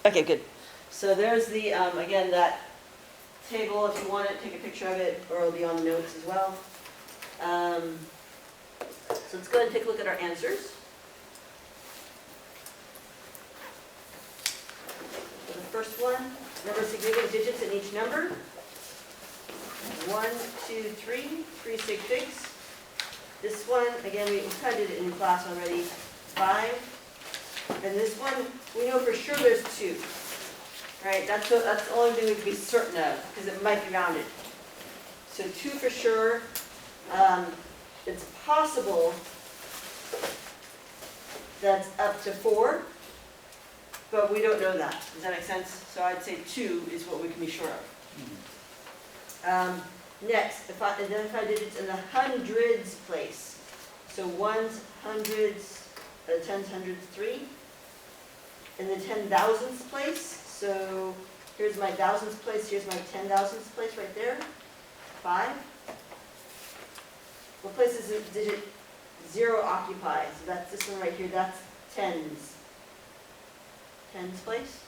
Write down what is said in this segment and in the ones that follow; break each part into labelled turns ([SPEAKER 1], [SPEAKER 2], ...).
[SPEAKER 1] Okay, good. So there's the, again, that table, if you want it, take a picture of it, or it'll be on the notes as well. So let's go ahead and take a look at our answers. So the first one, number of significant digits in each number. 1, 2, 3, 3 sig figs. This one, again, we kind of did it in class already, 5. And this one, we know for sure there's 2. Right, that's the only thing we can be certain of, because it might be rounded. So 2 for sure. It's possible that's up to 4, but we don't know that. Does that make sense? So I'd say 2 is what we can be sure of. Next, if I identify digits in the hundreds place. So ones, hundreds, tens, hundreds, 3. In the 10,000ths place. So here's my thousandths place, here's my 10,000ths place right there, 5. What place does the digit 0 occupy? So that's this one right here, that's tens. Tens place.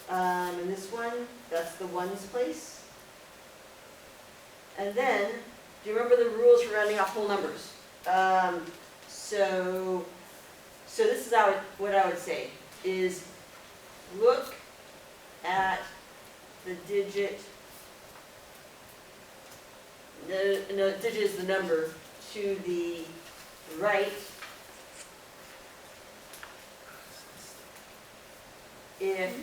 [SPEAKER 1] And this one, that's the ones place. And then, do you remember the rules for rounding off whole numbers? So this is what I would say is, look at the digit, no, digit is the number, to the right if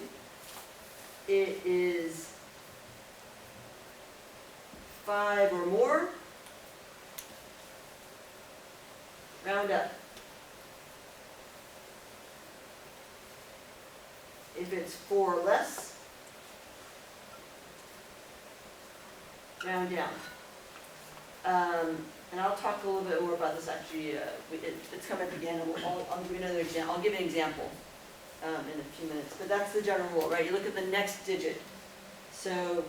[SPEAKER 1] it is 5 or more, round up. If it's 4 or less, round down. And I'll talk a little bit more about this actually. It's coming up again. I'll give you another example. I'll give you an example in a few minutes. But that's the general rule, right? You look at the next digit. So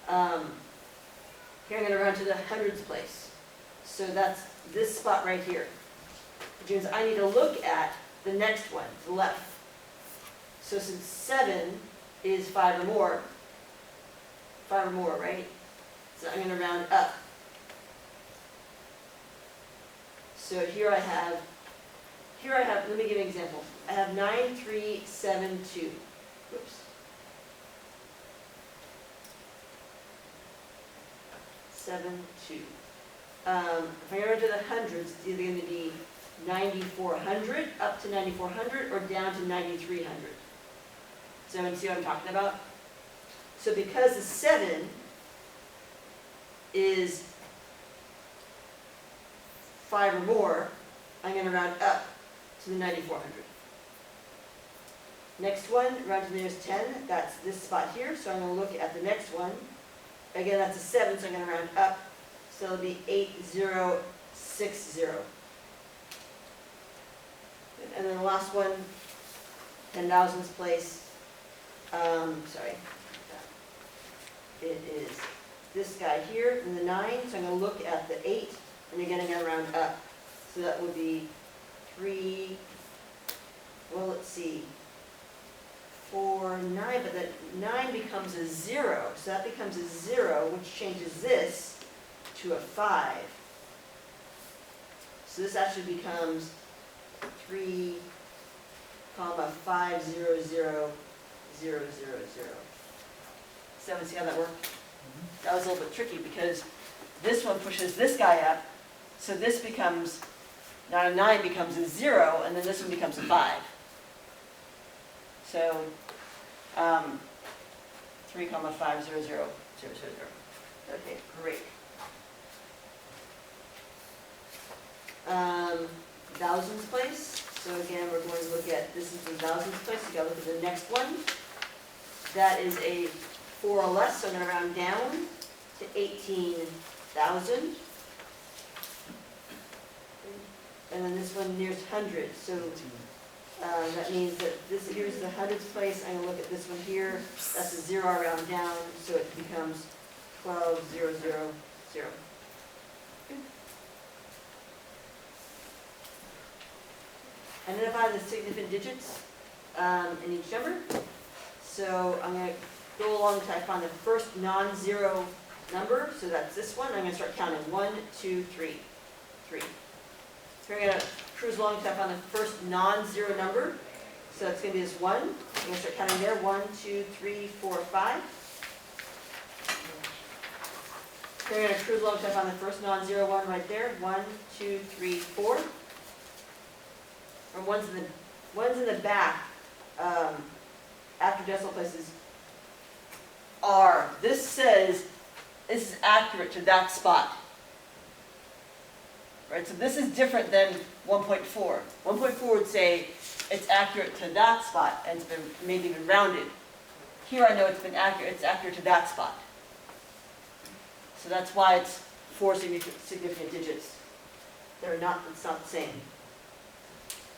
[SPEAKER 1] here I'm going to run to the hundreds place. So that's this spot right here, which means I need to look at the next one, the left. So since 7 is 5 or more, right? So I'm going to round up. So here I have, let me give you an example. I have 9372. Whoops. 72. If I go to the hundreds, it's either going to be 9400 up to 9400 or down to 9300. So everyone see what I'm talking about? So because the 7 is 5 or more, I'm going to round up to the 9400. Next one, round to the nearest 10, that's this spot here, so I'm going to look at the next one. Again, that's a 7, so I'm going to round up, so it'll be 8060. And then the last one, 10,000ths place. Sorry, it is this guy here, and the 9, so I'm going to look at the 8, and again I'm going to round up. So that would be 3, well let's see, 4, 9, but that 9 becomes a 0, so that becomes a 0, which changes this to a 5. So this actually becomes 3, 500. 000. So see how that worked? That was a little bit tricky because this one pushes this guy up, so this becomes, now a 9 becomes a 0, and then this one becomes a 5. So 3,500,000. Okay, great. Thousands place. So again, we're going to look at, this is the thousands place. You got to look at the next one. That is a 4 or less, so I'm going to round down to 18,000. And then this one nearest hundreds. So that means that this here's the hundreds place. I'm going to look at this one here. That's a 0, I round down, so it becomes 12,000. Identify the significant digits in each number. So I'm going to go along until I find the first non-zero number, so that's this one. I'm going to start counting. 1, 2, 3, 3. So we're going to cruise along until I find the first non-zero number. So that's going to be this 1. I'm going to start counting there. 1, 2, 3, 4, 5. So we're going to cruise along until I find the first non-zero one right there. 1, 2, 3, 4. Or one's in the back after decimal places are. This says this is accurate to that spot. Right, so this is different than 1.4. 1.4 would say it's accurate to that spot and it's been maybe even rounded. Here I know it's accurate to that spot. So that's why it's 4 significant digits. It's not the same.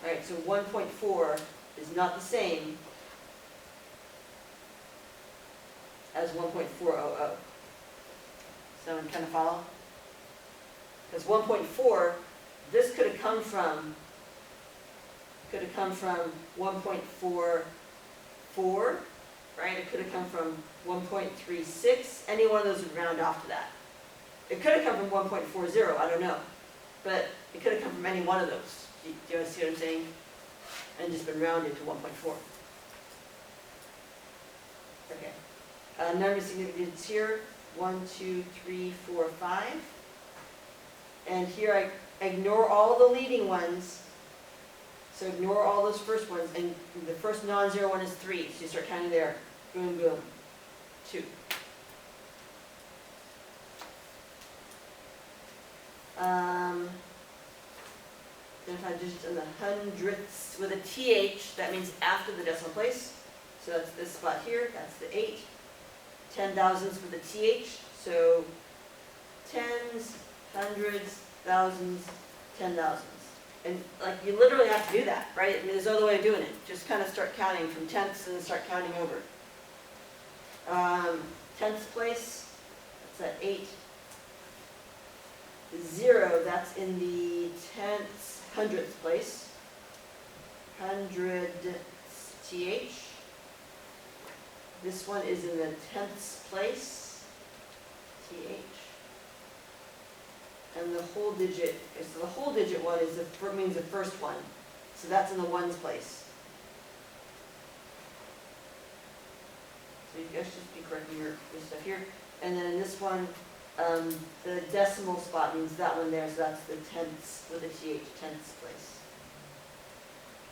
[SPEAKER 1] All right, so 1.4 is not the same as 1.400. Someone kind of follow? Because 1.4, this could have come from 1.44, right? It could have come from 1.36. Any one of those would round off to that. It could have come from 1.40, I don't know. But it could have come from any one of those. Do you see what I'm saying? And just been rounded to 1.4. Okay. Number of significant digits here. 1, 2, 3, 4, 5. And here I ignore all the leading ones. So ignore all those first ones. And the first non-zero one is 3. So you start counting there. Boom, boom. 2. Identify digits in the hundredths with a TH. That means after the decimal place. So that's this spot here. That's the 8. 10 thousandths with a TH. So tens, hundreds, thousands, 10 thousandths. And like you literally have to do that, right? I mean, there's no other way of doing it. Just kind of start counting from tenths and start counting over. Tenths place, that's at 8. 0, that's in the tenths, hundredths place. Hundredths, TH. This one is in the tenths place, TH. And the whole digit, so the whole digit one is means the first one. So that's in the ones place. So you guys just be correcting your stuff here. And then in this one, the decimal spot means that one there, so that's the tenths with a TH, tenths place.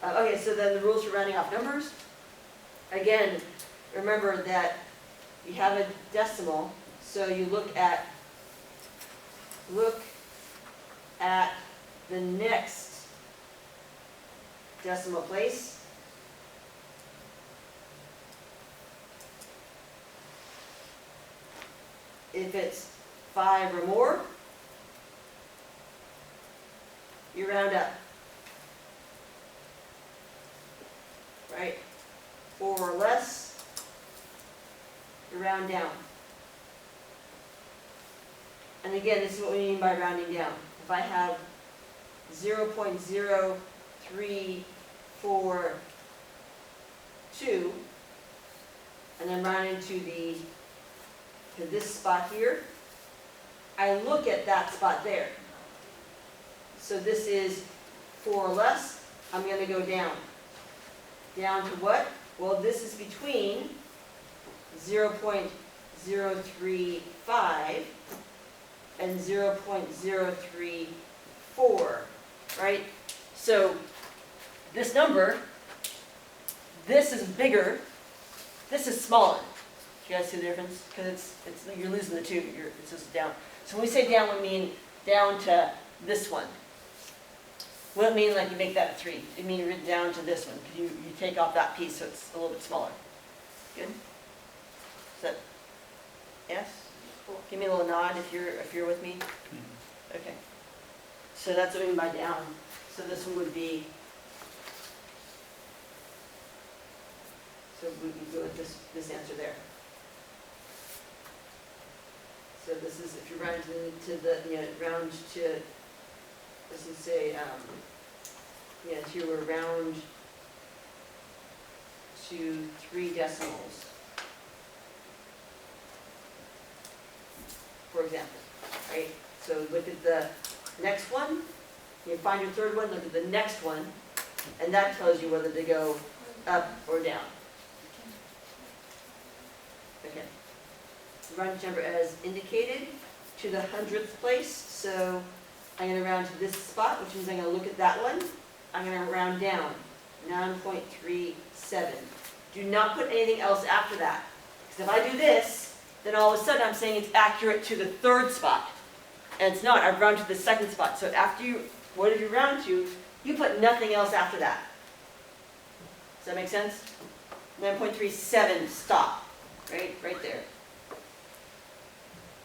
[SPEAKER 1] Okay, so then the rules for rounding off numbers. Again, remember that you have a decimal, so you look at the next decimal place. If it's 5 or more, you round up. Right? 4 or less, you round down. And again, this is what we mean by rounding down. If I have 0.0342, and then rounding to this spot here, I look at that spot there. So this is 4 or less, I'm going to go down. Down to what? Well, this is between 0.035 and 0.034, right? So this number, this is bigger, this is smaller. Do you guys see the difference? Because you're losing the 2, it's just down. So when we say down, we mean down to this one. We don't mean like you make that a 3. It means you're down to this one, because you take off that piece so it's a little bit smaller. Good? Is that, yes? Cool. Give me a little nod if you're with me. Mm-hmm. Okay. So that's what I mean by down. So this one would be, so we can go with this answer there. So this is, if you round to the, round to, this is say, here we're round to 3 decimals, for example, right? So look at the next one, you find your third one, look at the next one, and that tells you whether to go up or down. Okay. Round number as indicated to the 100th place, so I'm going to round to this spot, which means I'm going to look at that one. I'm going to round down, 9.37. Do not put anything else after that, because if I do this, then all of a sudden I'm saying it's accurate to the 3rd spot, and it's not. I've rounded to the 2nd spot. So after you, what did you round to? You put nothing else after that. Does that make sense? 9.37, stop, right there.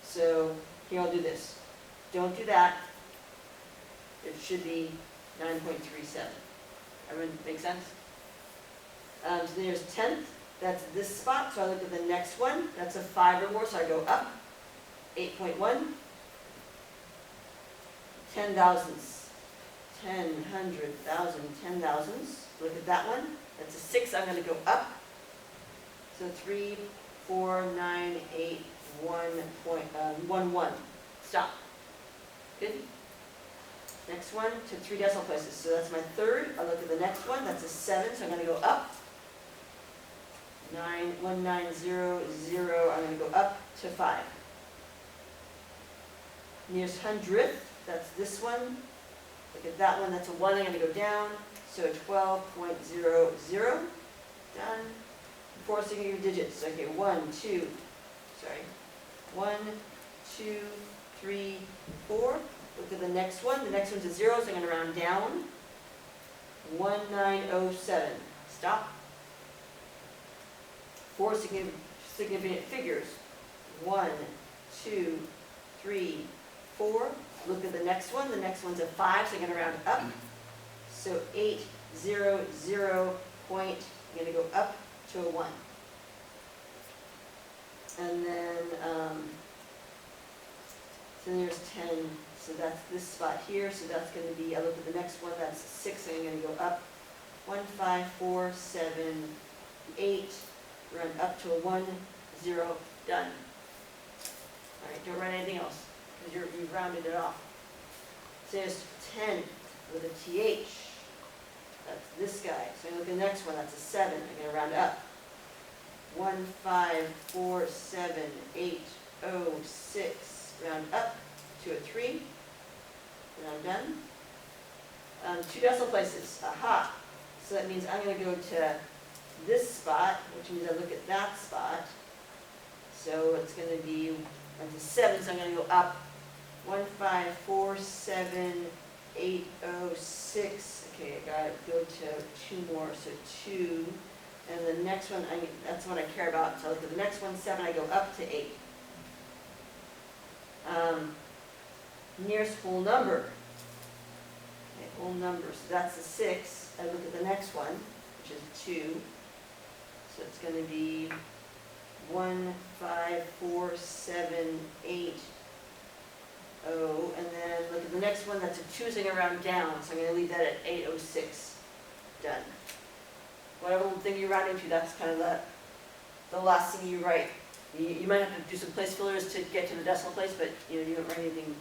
[SPEAKER 1] So here I'll do this. Don't do that. It should be 9.37. Everyone make sense? So there's 10th. That's this spot. So I look at the next one. That's a 5 or more. So I go up. 8.1. 10 thousandths. 10, 100, 1,000, 10 thousandths. Look at that one. That's a 6. I'm going to go up. So 3, 4, 9, 8, 1.11. Stop. Good. Next one to 3 decimal places. So that's my 3rd. I'll look at the next one. That's a 7. So I'm going to go up. 1900. I'm going to go up to 5. Nearest 100th. That's this one. Look at that one. That's a 1. I'm going to go down. So 12.00. Done. 4 singular digits. Okay, 1, 2. Sorry. 1, 2, 3, 4. Look at the next one. The next one's a 0, so I'm going to round down. 1907. Stop. 4 significant figures. 1, 2, 3, 4. Look at the next one. The next one's a 5, so I'm going to round up. So 800 point. I'm going to go up to a 1. And then, so there's 10. So that's this spot here. So that's going to be, I look at the next one, that's 6. So I'm going to go up 1, 5, 4, 7, 8. Run up to a 1, 0. Done. All right, don't write anything else because you've rounded it off. So there's 10 with a TH. That's this guy. So I look at the next one, that's a 7. I'm going to round up. 1, 5, 4, 7, 8, 0, 6. Round up to a 3. And I'm done. 2 decimal places. Aha. So that means I'm going to go to this spot, which means I look at that spot. So it's going to be, that's a 7, so I'm going to go up. 1, 5, 4, 7, 8, 0, 6. Okay, I got to go to 2 more, so 2. And the next one, that's what I care about. So I look at the next one, 7, I go up to 8. Nearest whole number. Okay, whole number. So that's a 6. I look at the next one, which is 2. So it's going to be 1, 5, 4, 7, 8, 0. And then look at the next one, that's a 2, so I'm going to round down. So I'm going to leave that at 806. Done. Whatever little thing you round into, that's kind of the last thing you write. You might have to do some place fillers to get to the decimal place, but you don't write anything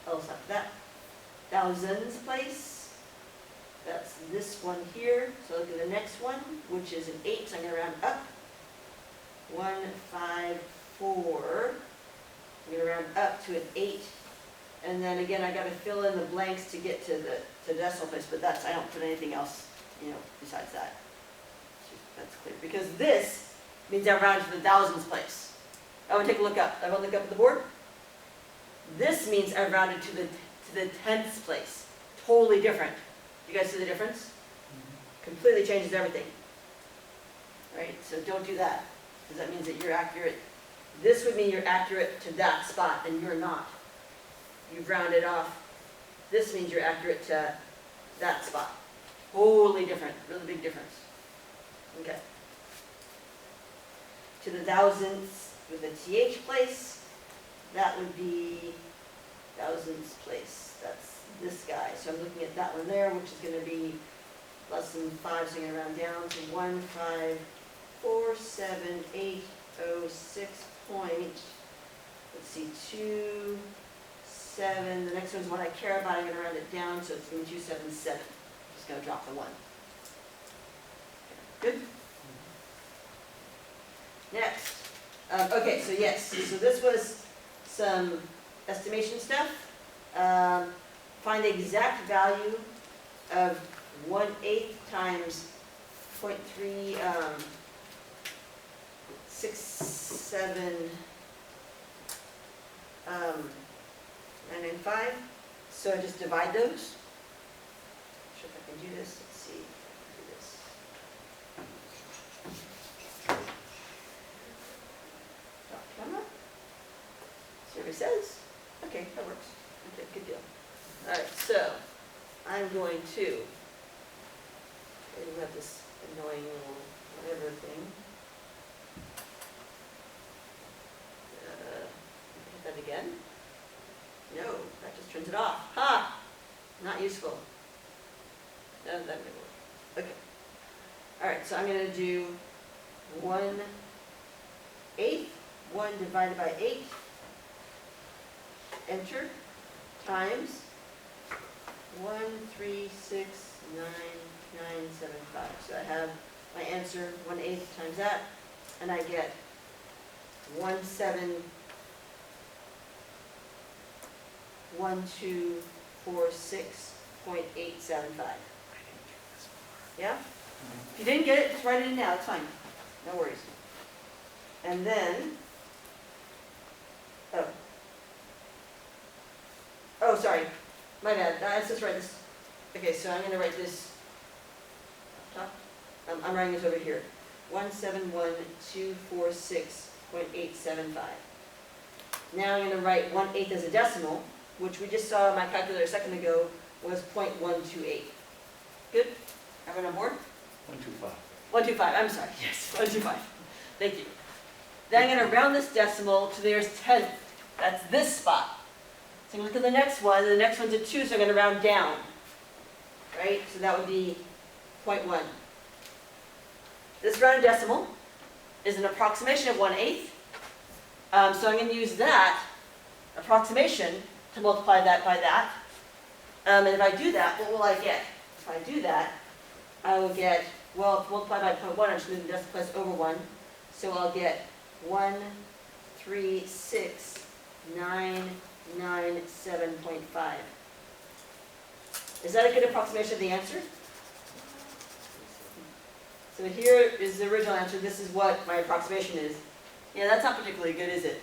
[SPEAKER 1] else after that. Thousands place, that's this one here. So look at the next one, which is an 8, so I'm going to round up. 1, 5, 4. I'm going to round up to an 8. And then again, I got to fill in the blanks to get to the decimal place, but I don't put anything else, besides that. That's clear. Because this means I round to the thousands place. I want to take a look up. I want to look up at the board. This means I rounded to the tenths place. Totally different. You guys see the difference? Completely changes everything. Right? So don't do that, because that means that you're accurate. This would mean you're accurate to that spot, and you're not. You've rounded off. This means you're accurate to that spot. Totally different. Really big difference. Okay. To the thousandths with a TH place, that would be thousandths place. That's this guy. So I'm looking at that one there, which is going to be less than 5, so I'm gonna round down to 1,547,806 point, let's see, 2,7, the next one's one I care about, I'm gonna round it down, so it's gonna be 277. Just gonna drop the 1. Good? Next. Okay, so yes, so this was some estimation stuff. Find the exact value of 1/8 times 0.367995. So I just divide those. Not sure if I can do this. Let's see. Do this. Stop camera. See what it says? Okay, that works. Okay, good deal. All right, so I'm going to, we have this annoying little whatever thing. Hit that again. No, that just turns it off. Ha! Not useful. No, that may work. Okay. All right, so I'm going to do 1/8, 1 divided by 8, enter, times 1369975. So I have my answer 1/8 times that, and I get 171246.875. Yeah? If you didn't get it, just write it in now. It's fine. No worries. And then, oh, sorry. My bad. Let's just write this. Okay, so I'm going to write this up top. I'm writing this over here. 171,246.875. Now I'm going to write 1/8 as a decimal, which we just saw in my calculator a second ago was 0.128. Good? Everyone on board?
[SPEAKER 2] 125.
[SPEAKER 1] 125. I'm sorry. Yes, 125. Thank you. Then I'm going to round this decimal to the nearest 10th. That's this spot. So look at the next one. The next one's a 2, so I'm going to round down. Right? So that would be 0.1. This rounded decimal is an approximation of 1/8. So I'm going to use that approximation to multiply that by that. And if I do that, what will I get? If I do that, I will get, well, if multiplied by 0.1, I'm just moving the decimal place over 1. So I'll get 136,997.5. Is that a good approximation of the answer? So here is the original answer. This is what my approximation is. Yeah, that's not particularly good, is it?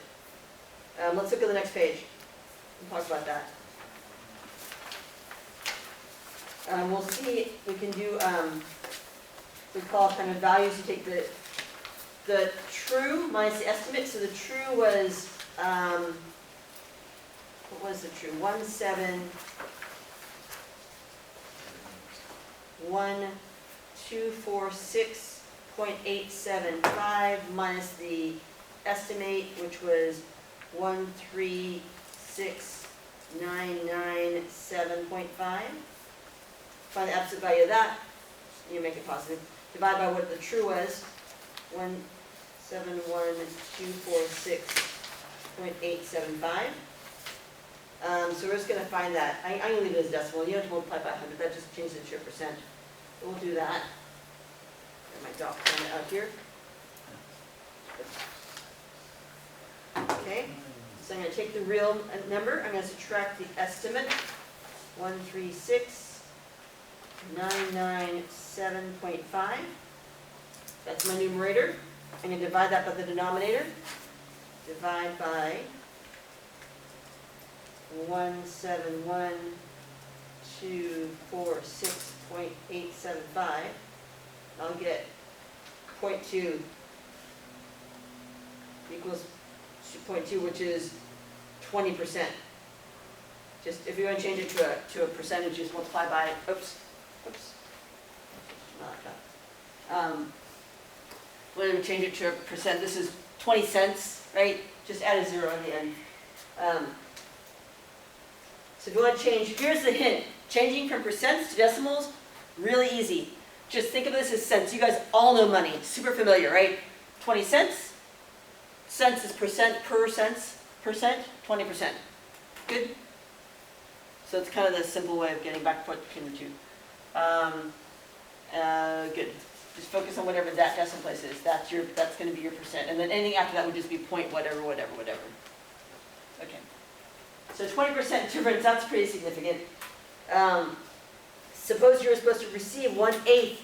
[SPEAKER 1] Let's look at the next page and talk about that. We'll see, we can do, we call kind of values. You take the true minus the estimate. So the true was, what was the true? 171,246.875 minus the estimate, which was 136,997.5. Find the absolute value of that, you make it positive. Divide by what the true was, 171,246.875. So we're just going to find that. I'm going to leave it as decimal. You don't have to multiply by 100. That just changes it to a percent. So we'll do that. Get my dot point out here. Okay. So I'm going to take the real number. I'm going to subtract the estimate, 136,997.5. That's my numerator. I'm going to divide that by the denominator. Divide by 171,246.875. I'll get 0.2 equals 0.2, which is 20%. Just if you want to change it to a percentage, just multiply by, oops, not like that. Whether we change it to a percent, this is 20 cents, right? Just add a 0 on the end. So if you want to change, here's the hint. Changing from percents to decimals Really easy. Just think of this as cents. You guys all know money. Super familiar, right? 20 cents. Cents is percent per cents. Percent, 20%. Good? So it's kind of the simple way of getting back between the two. Good. Just focus on whatever that decimal place is. That's going to be your percent. And then anything after that would just be point whatever. Okay. So 20% difference, that's pretty significant. Suppose you're supposed to receive 1/8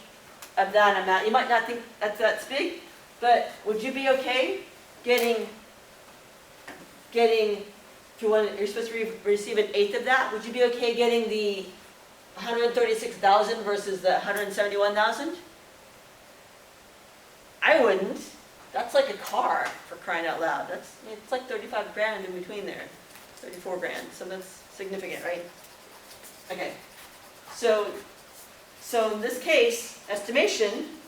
[SPEAKER 1] of that amount. You might not think that's big, but would you be okay getting if you're supposed to receive 1/8 of that, would you be okay getting the 136,000 versus the 171,000? I wouldn't. That's like a car, for crying out loud. It's like 35 grand in between there, 34 grand. So that's significant, right? Okay. So in this case, estimation,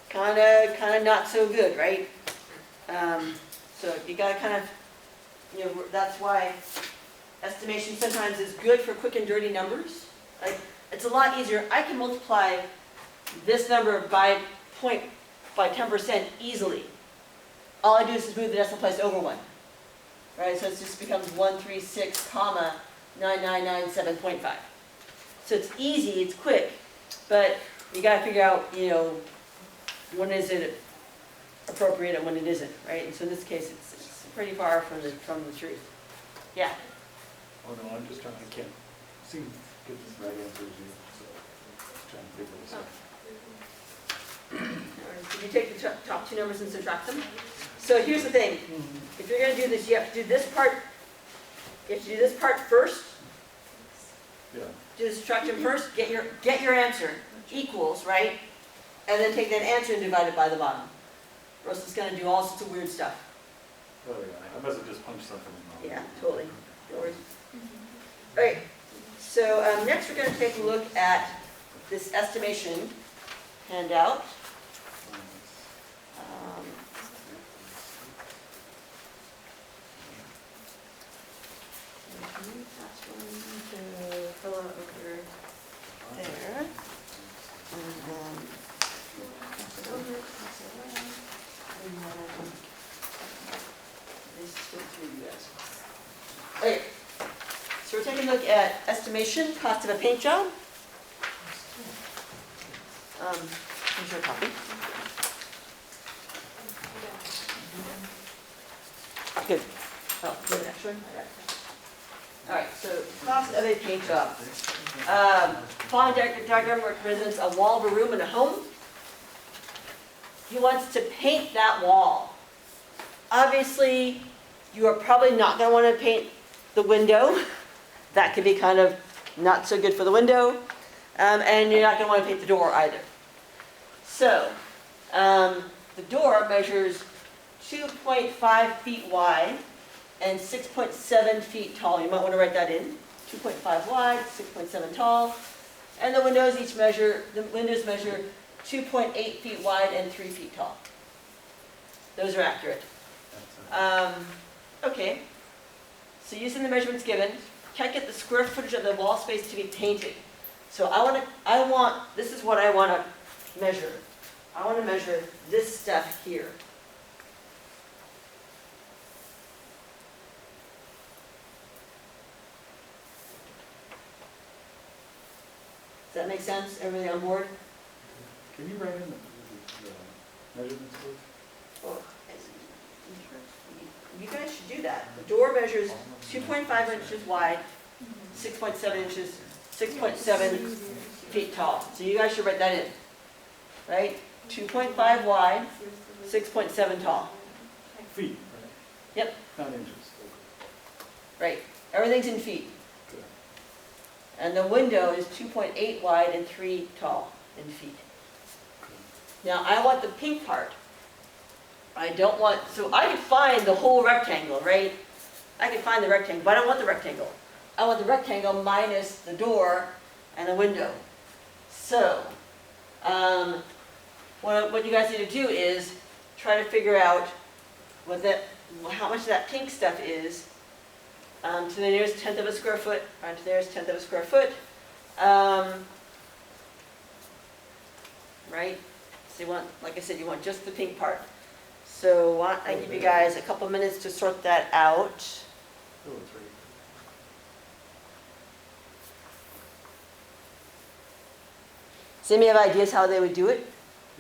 [SPEAKER 1] kind of not so good, right? So you got to kind of, that's why estimation sometimes is good for quick and dirty numbers. Like, it's a lot easier. I can multiply this number by 10% easily. All I do is just move the decimal place over 1. Right? So it just becomes 136, 9997.5. So it's easy, it's quick, but you got to figure out, when is it appropriate and when it isn't, right? And so in this case, it's pretty far from the truth. Yeah.
[SPEAKER 2] Oh no, I'm just trying. I can't seem to get the right answer as you. So just trying to figure this out.
[SPEAKER 1] Did you take the top two numbers and subtract them? So here's the thing. If you're going to do this, you have to do this part. You have to do this part first.
[SPEAKER 2] Yeah.
[SPEAKER 1] Do the subtraction first. Get your answer equals, right? And then take that answer and divide it by the bottom. Or else it's going to do all sorts of weird stuff.
[SPEAKER 2] Oh yeah. I must have just punched something in.
[SPEAKER 1] Yeah, totally. No worries. All right. So next we're going to take a look at this estimation handout. Fill out over there. And then pass it over, pass it around. And then this is for you guys. Okay. So we're taking a look at estimation, cost of a paint job. Here's your copy. Good. Oh, the next one? All right, so cost of a paint job. Following diagram represents a wall of a room in a home. He wants to paint that wall. Obviously, you are probably not going to want to paint the window. That could be kind of not so good for the window. And you're not going to want to paint the door either. So, the door measures 2.5 feet wide and 6.7 feet tall. You might want to write that in. 2.5 wide, 6.7 tall. And the windows measure 2.8 feet wide and 3 feet tall. Those are accurate. Okay. So using the measurements given, can't get the square footage of the wall space to be painted. So this is what I want to measure. I want to measure this stuff here. Does that make sense? Everybody on board?
[SPEAKER 2] Can you write in the measurements, please?
[SPEAKER 1] Well, you guys should do that. The door measures 2.5 inches wide, 6.7 feet tall. So you guys should write that in. Right? 2.5 wide, 6.7 tall.
[SPEAKER 2] Feet, right?
[SPEAKER 1] Yep.
[SPEAKER 2] Not inches.
[SPEAKER 1] Right. Everything's in feet.
[SPEAKER 2] Good.
[SPEAKER 1] And the window is 2.8 wide and 3 tall in feet. Now I want the pink part. I don't want, so I could find the whole rectangle, right? I could find the rectangle, but I don't want the rectangle. I want the rectangle minus the door and the window. So, what you guys need to do is try to figure out how much that pink stuff is to the nearest tenth of a square foot, or to the nearest tenth of a square foot. right? So you want, like I said, you want just the pink part. So why don't I give you guys a couple minutes to sort that out.
[SPEAKER 2] Oh, it's right.
[SPEAKER 1] Does anybody have ideas how they would do it?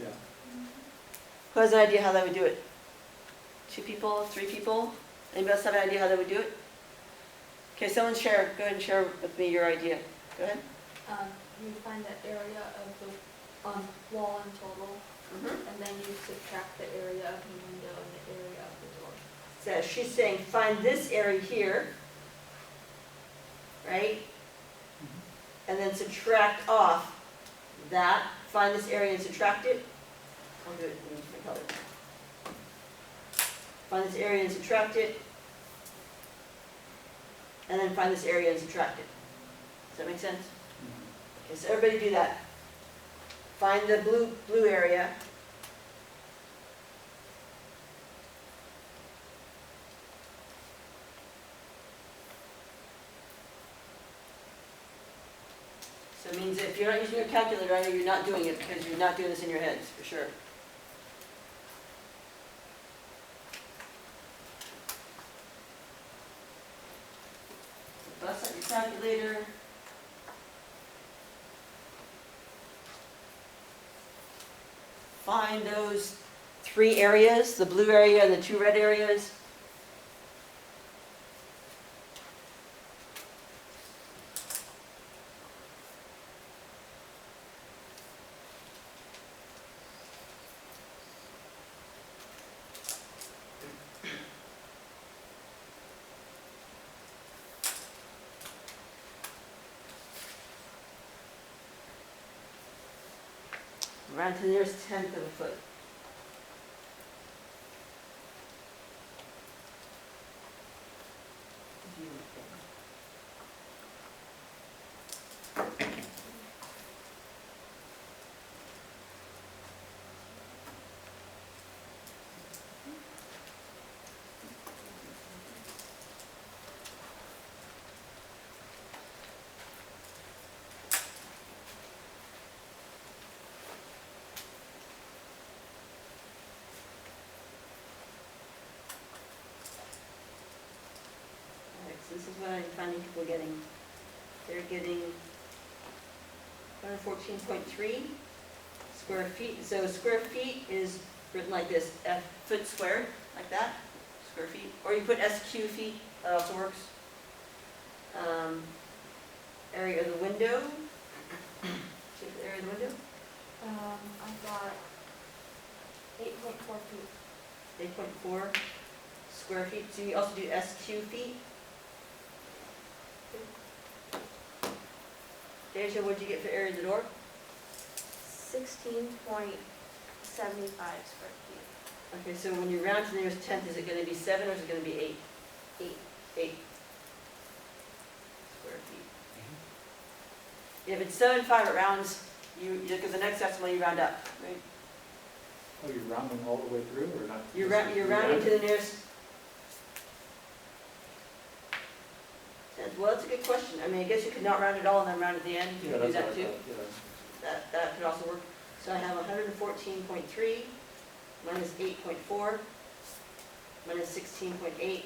[SPEAKER 2] Yeah.
[SPEAKER 1] Who has an idea how they would do it? 2 people, 3 people? Anybody else have an idea how they would do it? Okay, someone share, go ahead and share with me your idea. Go ahead.
[SPEAKER 3] You find the area of the wall in total,
[SPEAKER 1] Mhm.
[SPEAKER 3] and then you subtract the area of the window and the area of the door.
[SPEAKER 1] So she's saying, find this area here, right? And then subtract off that, find this area and subtract it. I'll do it in different colors. Find this area and subtract it. And then find this area and subtract it. Does that make sense? Okay, so everybody do that. Find the blue area. So it means if you're not using your calculator, I know you're not doing it because you're not doing this in your heads, for sure. Bust out your calculator. Find those 3 areas, the blue area and the 2 red areas. Round to the nearest tenth of a foot. So this is what I'm finding people getting. They're getting 114.3 square feet. So square feet is written like this, F foot squared, like that, square feet. Or you put SQ feet, that also works. Area of the window. See the area of the window?
[SPEAKER 3] I got 8.4 feet.
[SPEAKER 1] 8.4 square feet. So you also do SQ feet. Deja, what'd you get for area of the door?
[SPEAKER 3] 16.75 square feet.
[SPEAKER 1] Okay, so when you round to the nearest tenth, is it going to be 7 or is it going to be 8?
[SPEAKER 3] 8.
[SPEAKER 1] 8 square feet. If it's 7.5, it rounds, because the next decimal you round up, right?
[SPEAKER 2] Oh, you're rounding all the way through or not?
[SPEAKER 1] You're rounding to the nearest tenth. Well, that's a good question. I mean, I guess you could not round it all and then round at the end. You
[SPEAKER 2] Yeah,
[SPEAKER 1] could do
[SPEAKER 2] that's
[SPEAKER 1] that
[SPEAKER 2] what I
[SPEAKER 1] too.
[SPEAKER 2] thought, yeah.
[SPEAKER 1] That could also work. So I have 114.3 minus 8.4 minus 16.8.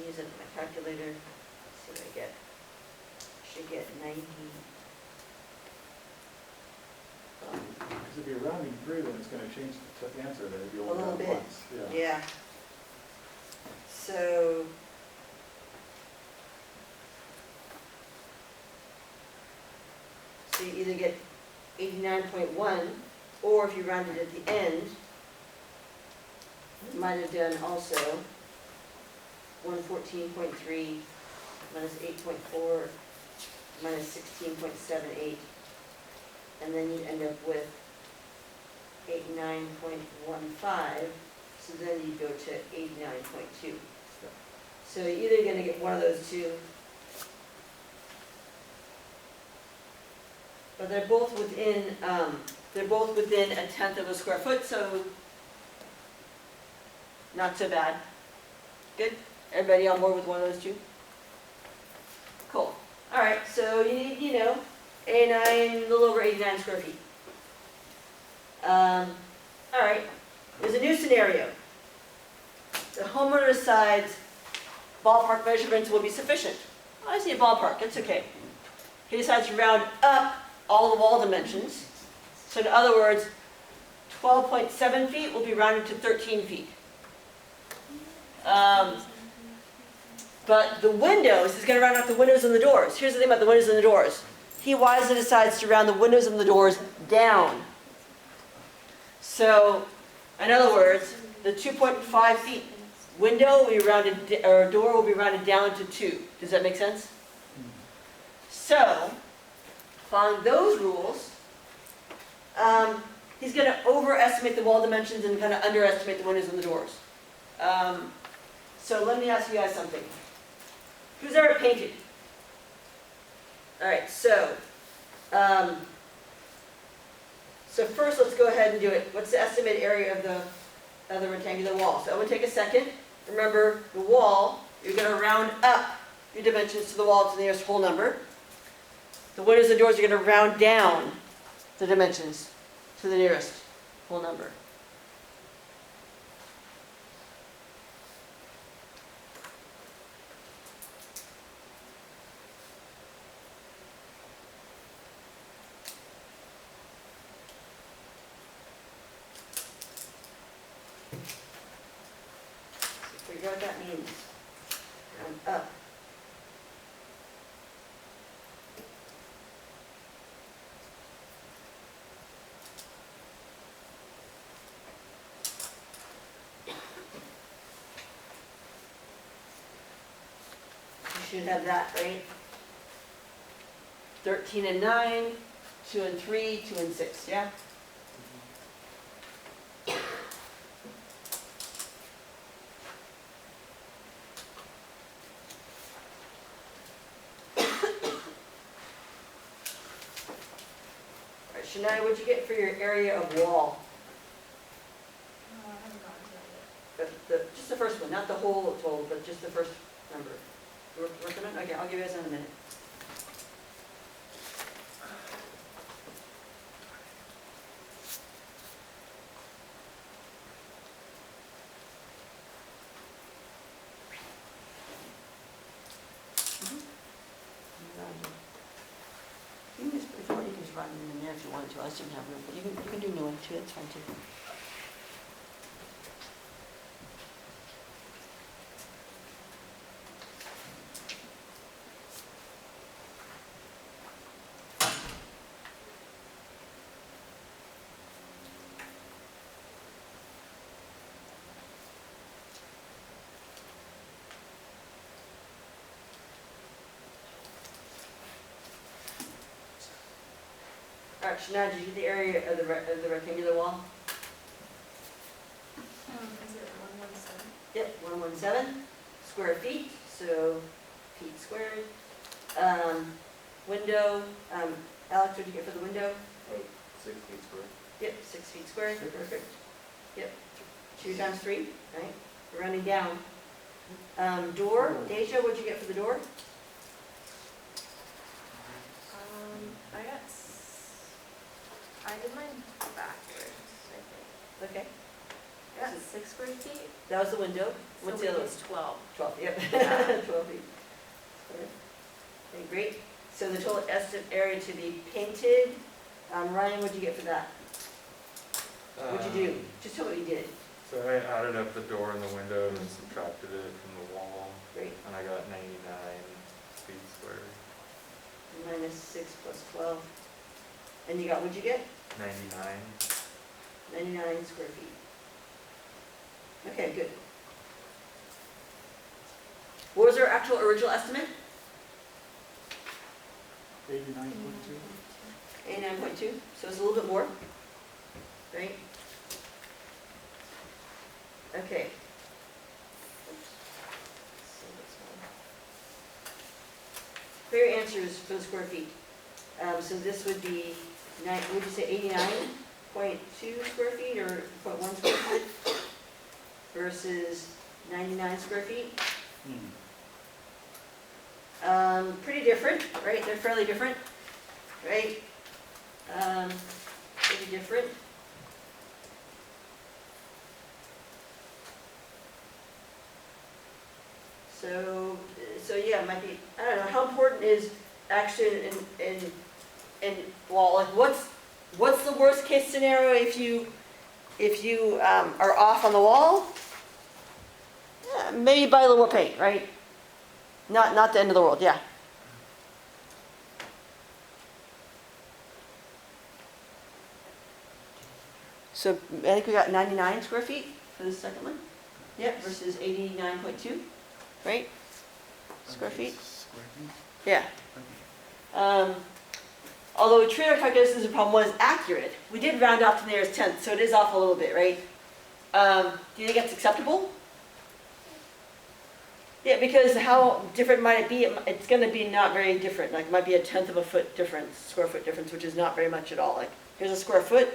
[SPEAKER 1] Using my calculator, let's see what I get. Should get 90.
[SPEAKER 2] Because if you're rounding through, then it's going to change the answer there if you
[SPEAKER 1] A
[SPEAKER 2] only
[SPEAKER 1] little
[SPEAKER 2] round
[SPEAKER 1] bit.
[SPEAKER 2] once. Yeah.
[SPEAKER 1] Yeah. So. So you either get 89.1, or if you rounded at the end, you might have done also 114.3 minus 8.4 minus 16.78, and then you end up with 89.15, so then you go to 89.2. So you're either going to get one of those two, but they're both within a tenth of a square foot, so not so bad. Good? Everybody on board with one of those two? Cool. All right, so you need, 89, a little over 89 square feet. All right, there's a new scenario. The homeowner decides ballpark measurements will be sufficient. I see a ballpark, it's okay. He decides to round up all the wall dimensions. So in other words, 12.7 feet will be rounded to 13 feet. But the windows, he's going to round up the windows and the doors. Here's the thing about the windows and the doors. He wisely decides to round the windows and the doors down. So, in other words, the 2.5 feet window will be rounded, or door will be rounded down to 2. Does that make sense? So, following those rules, he's going to overestimate the wall dimensions and kind of underestimate the windows and the doors. So let me ask you guys something. Who's ever painted? All right, so first let's go ahead and do it. What's the estimated area of the rectangular wall? So I'm going to take a second. Remember, the wall, you're going to round up your dimensions to the wall to the nearest whole number. The windows and doors are going to round down the dimensions to the nearest whole number. So figure out what that means. Round up. You should have that, right? 13 and 9, 2 and 3, 2 and 6, yeah? All right, Shania, what'd you get for your area of wall?
[SPEAKER 3] I haven't gotten to that yet.
[SPEAKER 1] Just the first one, not the whole total, but just the first number. You working on it? Okay, I'll give you guys in a minute. You can just, if you want, you can just run it in there if you want to. I just didn't have room, but you can do a new one too, that's fine too. All right, Shania, did you get the area of the rectangular wall?
[SPEAKER 3] Is it 117?
[SPEAKER 1] Yep, 117 square feet, so feet squared. Window, Alex, what did you get for the window?
[SPEAKER 2] 6 feet square.
[SPEAKER 1] Yep, 6 feet squared, perfect. Yep, 2 times 3, right? We're running down. Door, Deja, what'd you get for the door?
[SPEAKER 3] I did mine backwards, I think.
[SPEAKER 1] Okay,
[SPEAKER 3] Yeah, 6 square feet.
[SPEAKER 1] that was the window. What's
[SPEAKER 3] So
[SPEAKER 1] the other one?
[SPEAKER 3] it's 12.
[SPEAKER 1] 12, yep,
[SPEAKER 3] Yeah.
[SPEAKER 1] 12 feet. Okay, great. So the total estimate area to be painted, Ryan, what'd you get for that? What'd you do? Just tell me what you did.
[SPEAKER 4] So I added up the door and the window and subtracted it from the wall,
[SPEAKER 1] Great.
[SPEAKER 4] and I got 99 feet square.
[SPEAKER 1] Minus 6 plus 12. And you got, what'd you get?
[SPEAKER 4] 99.
[SPEAKER 1] 99 square feet. Okay, good. What was our actual original estimate?
[SPEAKER 2] 89.2.
[SPEAKER 1] 89.2, so it's a little bit more, right? Okay. For your answers for the square feet, so this would be, would you say 89.2 square feet or 0.1 square feet versus 99 square feet? Pretty different, right? They're fairly different, right? Pretty different. So yeah, it might be, I don't know, how important is action in wall, like what's the worst case scenario if you are off on the wall? Yeah, maybe buy a little more paint, right? Not the end of the world, yeah. So I think we got 99 square feet for the second one. Yep, versus 89.2, right? Square feet?
[SPEAKER 2] Square feet?
[SPEAKER 1] Yeah. Although trailer calculus is a problem, was accurate. We did round off to the nearest tenth, so it is off a little bit, right? Do you think that's acceptable? Yeah, because how different might it be? It's going to be not very different. Like, it might be a tenth of a foot difference, square foot difference, which is not very much at all. Like, here's a square foot,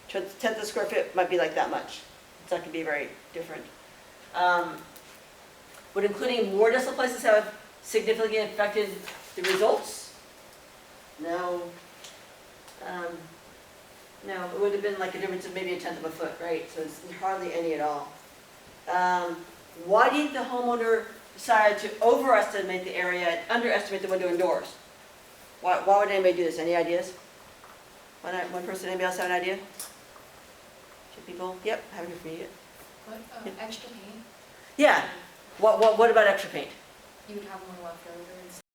[SPEAKER 1] tenth of a square foot might be like that much. It's not going to be very different. Would including more decimal places have significantly affected the results? No. No, it would have been like a difference of maybe a tenth of a foot, right? So it's hardly any at all. Why didn't the homeowner decide to overestimate the area and underestimate the window and doors? Why would anybody do this? Any ideas? One person, anybody else have an idea? Two people? Yep, haven't heard from you yet.
[SPEAKER 3] What, extra paint?
[SPEAKER 1] Yeah. What about extra paint?
[SPEAKER 3] You would have more left over.